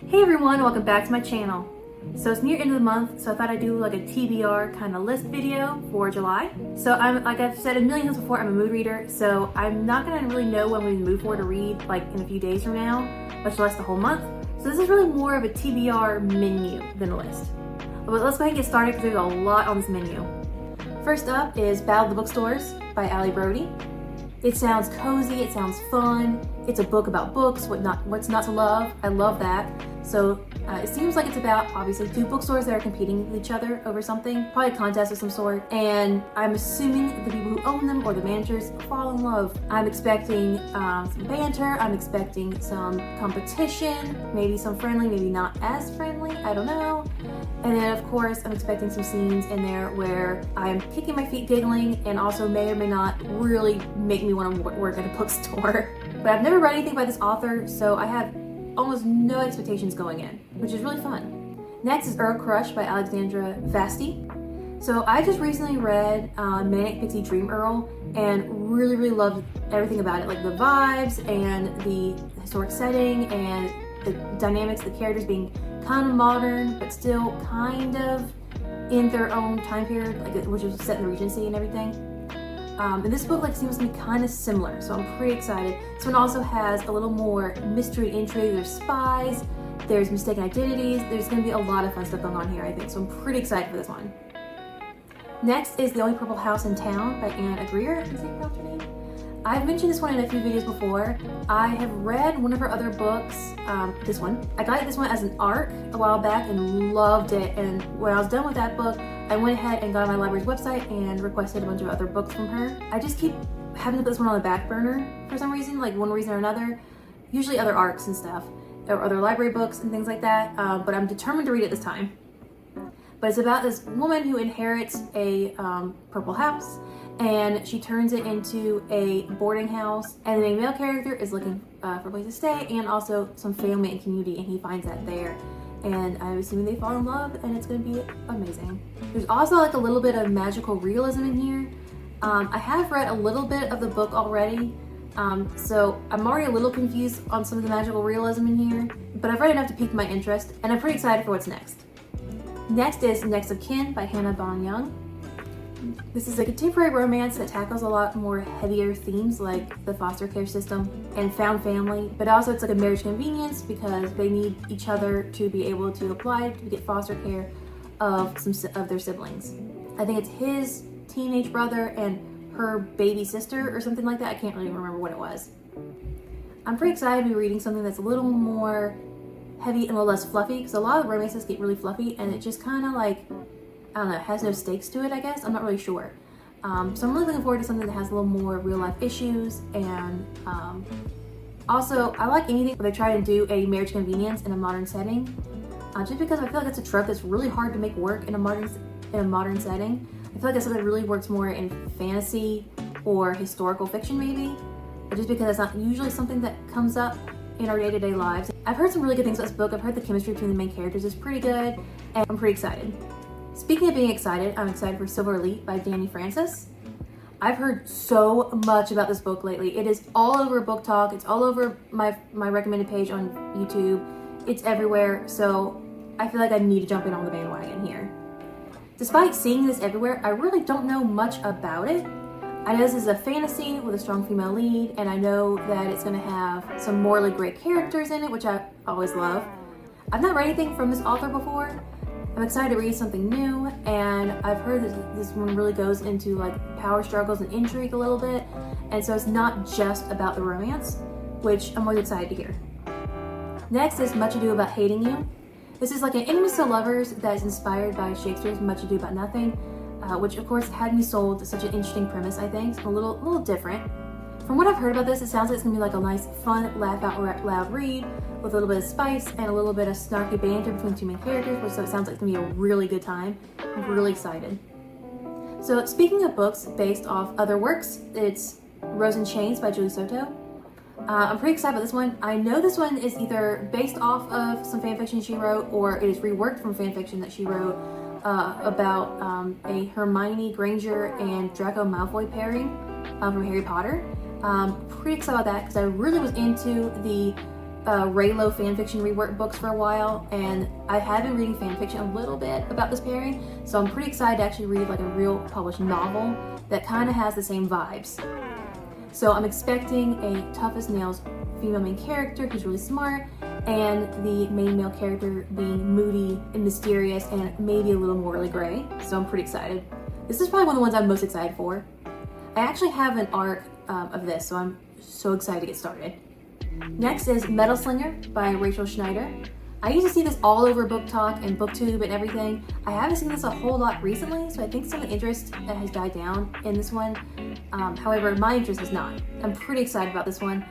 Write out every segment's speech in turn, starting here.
Hey everyone, welcome back to my channel. So it's near end of the month, so I thought I'd do like a TBR kind of list video for July. So like I've said a million times before, I'm a mood reader, so I'm not gonna really know when we move forward to read like in a few days from now, much less the whole month. So this is really more of a TBR menu than a list. But let's go ahead and get started because there's a lot on this menu. First up is Battle of the Bookstores by Brody. It sounds cozy, it sounds fun. It's a book about books, what's not to love. I love that. So it seems like it's about obviously two bookstores that are competing with each other over something, probably a contest of some sort. And I'm assuming the people who own them or the managers fall in love. I'm expecting some banter, I'm expecting some competition, maybe some friendly, maybe not as friendly, I don't know. And then of course, I'm expecting some scenes in there where I'm kicking my feet giggling and also may or may not really make me want to work at a bookstore. But I've never read anything by this author, so I have almost no expectations going in, which is really fun. Next is Earl Crush by Alexandra Vasti. So I just recently read Manic Pixie Dream Earl and really loved everything about it, like the vibes and the historic setting and the dynamics of the characters being kind of modern, but still kind of in their own time period, like which was set in the Regency and everything. And this book seems to be kind of similar, so I'm pretty excited. This one also has a little more mystery intrigue. There's spies, there's mistaken identities. There's going to be a lot of fun stuff going on here, I think, so I'm pretty excited for this one. Next is The Only Purple House in Town by Aguirre. Is that her name? I've mentioned this one in a few videos before. I have read one of her other books, this one. I got this one as an ARC a while back and loved it. And when I was done with that book, I went ahead and got on my library's website and requested a bunch of other books from her. I just keep having to put this one on the back burner for some reason, like one reason or another. Usually other ARCs and stuff, or other library books and things like that, but I'm determined to read it this time. But it's about this woman who inherits a purple house, and she turns it into a boarding house, and the main male character is looking for a place to stay and also some family and community, and he finds that there. And I'm assuming they fall in love, and it's going to be amazing. There's also like a little bit of magical realism in here. I have read a little bit of the book already, so I'm already a little confused on some of the magical realism in here, but I've read enough to pique my interest, and I'm pretty excited for what's next. Next is Next of Kin by Bonam-Young. This is a contemporary romance that tackles a lot more heavier themes like the foster care system and found family, but also it's like a marriage convenience because they need each other to be able to apply to get foster care of some of their siblings. I think it's his teenage brother and her baby sister or something like that. I can't really remember what it was. I'm pretty excited to be reading something that's a little more heavy and a little less fluffy because a lot of romances get really fluffy and it just kind of like, I don't know, has no stakes to it, I guess. I'm not really sure. So I'm really looking forward to something that has a little more real life issues. And also, I like anything where they try to do a marriage convenience in a modern setting. Just because I feel like it's a trope that's really hard to make work in a modern setting. I feel like that's something that really works more in fantasy or historical fiction maybe. But just because it's not usually something that comes up in our day-to-day lives. I've heard some really good things about this book. I've heard the chemistry between the main characters is pretty good. And I'm pretty excited. Speaking of being excited, I'm excited for Silver Elite by Dani Francis. I've heard so much about this book lately. It is all over BookTok. It's all over my recommended page on YouTube. It's everywhere, so I feel like I need to jump in on the bandwagon here. Despite seeing this everywhere, I really don't know much about it. I know this is a fantasy with a strong female lead, and I know that it's going to have some morally great characters in it, which I always love. I've not read anything from this author before. I'm excited to read something new, and I've heard that this one really goes into like power struggles and intrigue a little bit, and so it's not just about the romance, which I'm really excited to hear. Next is Much Ado About Hating You. This is like an enemies to lovers that is inspired by Shakespeare's Much Ado About Nothing, which of course had me sold to such an interesting premise, I think, a little different. From what I've heard about this, it sounds like it's gonna be like a nice, fun, laugh out loud read with a little bit of spice and a little bit of snarky banter between two main characters, so it sounds like it's gonna be a really good time. I'm really excited. So speaking of books based off other works, it's Rose in Chains by Soto. I'm pretty excited about this one. I know this one is either based off of some fanfiction she wrote or it is reworked from fanfiction that she wrote about a Hermione Granger and Draco Malfoy pairing from Harry Potter. Pretty excited about that because I really was into the Raylo fanfiction rework books for a while, and I have been reading fanfiction a little bit about this pairing, so I'm pretty excited to actually read like a real published novel that kind of has the same vibes. So I'm expecting a tough as nails female main character who's really smart, and the main male character being moody and mysterious and maybe a little morally gray, so I'm pretty excited. This is probably one of the ones I'm most excited for. I actually have an arc of this, so I'm so excited to get started. Next is Metal Slinger by Rachel Schneider. I used to see this all over BookTok and BookTube and everything. I haven't seen this a whole lot recently, so I think some of the interest has died down in this one. However, my interest is not. I'm pretty excited about this one.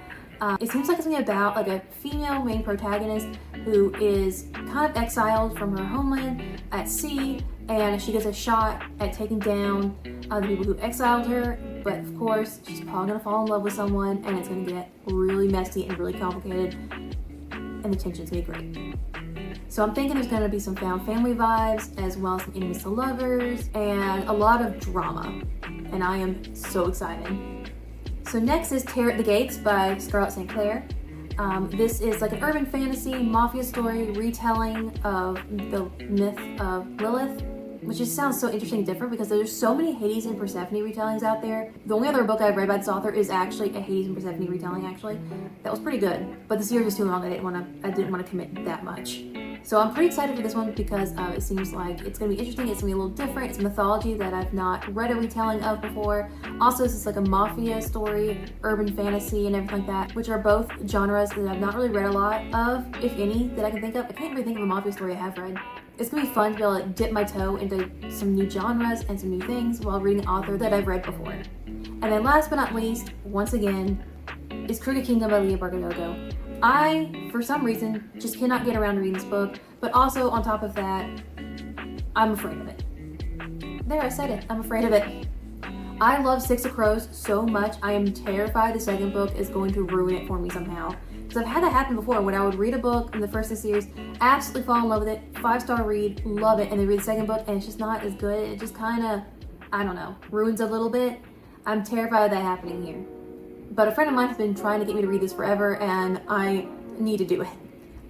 It seems like it's going to be about like a female main protagonist who is kind of exiled from her homeland at sea, and she gets a shot at taking down the people who exiled her, but of course she's probably going to fall in love with someone, and it's going to get really messy and really complicated, and the tension's going to be great. So I'm thinking there's going to be some found family vibes, as well as some enemies to lovers, and a lot of drama, and I am so excited. So next is Tear at the Gates by Scarlett St.Clair. This is like an urban fantasy mafia story retelling of the myth of Lilith, which just sounds so interesting and different because there's so many Hades and Persephone retellings out there. The only other book I've read by this author is actually a Hades and Persephone retelling, actually. That was pretty good, but the series was too long. I didn't want to commit that much. So I'm pretty excited for this one because it seems like it's going to be interesting. It's going to be a little different. It's mythology that I've not read a retelling of before. Also, this is like a mafia story, urban fantasy, and everything like that, which are both genres that I've not really read a lot of, if any, that I can think of. I can't really think of a mafia story I have read. It's going to be fun to be able to dip my toe into some new genres and some new things while reading an author that I've read before. And then last but not least, once again, is Crooked Kingdom by Leigh Burdugo. I, for some reason, just cannot get around to reading this book, but also on top of that, I'm afraid of it. There, I said it, I'm afraid of it. I love Six of Crows so much, I am terrified the second book is going to ruin it for me somehow. Because I've had that happen before, when I would read a book in the first 6 series, absolutely fall in love with it, 5-star read, love it, and then read the second book and it's just not as good. It just kind of, I don't know, ruins a little bit. I'm terrified of that happening here. But a friend of mine has been trying to get me to read this forever, and I need to do it.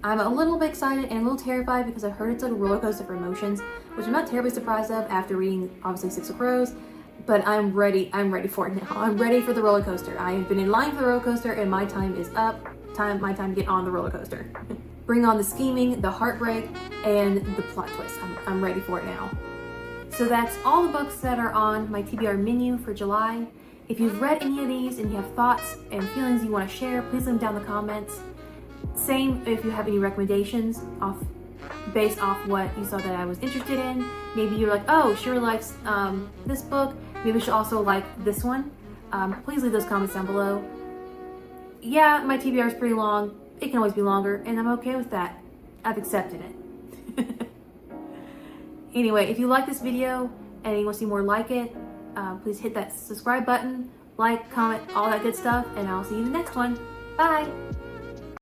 I'm a little bit excited and a little terrified because I've heard it's like a roller coaster of emotions, which I'm not terribly surprised of after reading, obviously, Six of Crows, but I'm ready for it now. I'm ready for the roller coaster. I have been in line for the roller coaster, and my time is up. My time to get on the roller coaster. Bring on the scheming, the heartbreak, and the plot twist. I'm ready for it now. So that's all the books that are on my TBR menu for July. If you've read any of these and you have thoughts and feelings you want to share, please leave them down in the comments. Same if you have any recommendations based off what you saw that I was interested in. Maybe you're like, oh, Shira likes this book. Maybe she also like this one. Please leave those comments down below. Yeah, my TBR is pretty long. It can always be longer, and I'm okay with that. I've accepted it. Anyway, if you like this video and you want to see more like it, please hit that subscribe button, like, comment, all that good stuff, and I'll see you in the next one. Bye!